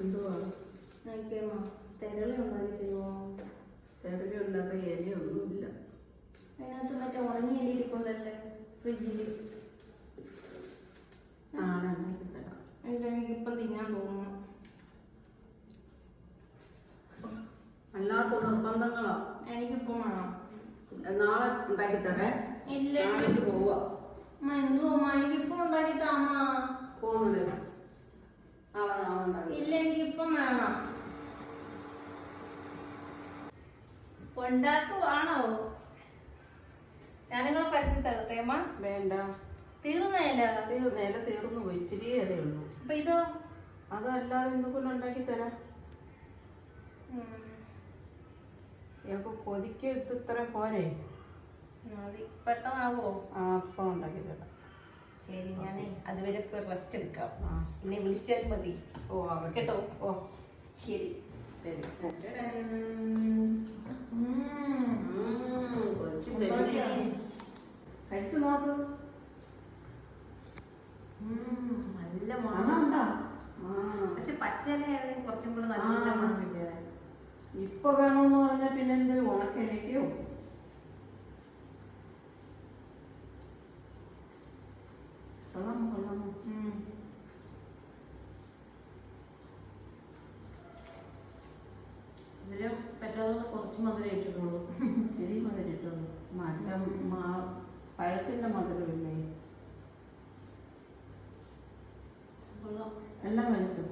എന്തുവാ തെരളി ഉണ്ടാക്കി തരുമോ? തെരളി ഉണ്ടാക്കാൻ ഇലയൊന്നുമില്ല. അതിനകത്ത് മറ്റേ ഉണങ്ങിയ ഇല ഇരിപ്പുണ്ടല്ലേ ഫ്രിഡ്ജില്. നാളെ ഉണ്ടാക്കി തരാം. എനിക്കിപ്പം തിന്നാൻ തോന്നുന്നു. അല്ലാത്ത നിർബന്ധങ്ങളാ. എനിക്കിപ്പം വേണം. നാളെ ഉണ്ടാക്കി തരേ. ഇല്ല എനിക്ക് പോവാ. എന്തുവാ എനിക്കിപ്പം ഉണ്ടാക്കി താമ പോകുന്നില്ല. നാളെ ഉണ്ടാക്കി. ഇല്ല എനിക്കിപ്പം വേണം. ഉണ്ടാക്കുവാണോ? ഞാനിങ്ങളെ പരത്തി തരട്ടെ അമ്മ? വേണ്ട, തീർന്നേല തീർന്നു പോയി. ഇച്ചിരി ഇലയേ ഉള്ളൂ. അപ്പൊ ഇതോ? അതല്ലാതെ ഇന്നുപോലെ ഉണ്ടാക്കി തരാം. കൊതിക്ക് ഇത്ര പോരെ? പെട്ടെന്നാവോ? അപ്പം ഉണ്ടാക്കി തരാം. ശരി, ഞാൻ അതുവരെ റെസ്റ്റ് എടുക്കാം. എന്നെ വിളിച്ചാൽ മതി. ഓ കേട്ടോ? ഓ ശരി. കഴിച്ചു നോക്ക്. നല്ല മണമുണ്ടോ? പക്ഷെ പച്ചയിലായിരുന്നെങ്കിൽ കുറച്ചും കൂടെ നല്ല മണമില്ലേ? ഇപ്പൊ വേണമെന്ന് പറഞ്ഞാൽ പിന്നെ എന്ത് ഉണക്കയിലേക്കോ? കൊള്ളാമോ? ഇതില് പറ്റാതെ കുറച്ച് മധുരം ഇട്ടിട്ടുള്ളൂ. ചെറിയ മധുരം ഇട്ടുള്ളൂ. പഴത്തിന്റെ മധുരമില്ലേ? എല്ലാം കഴിച്ചു.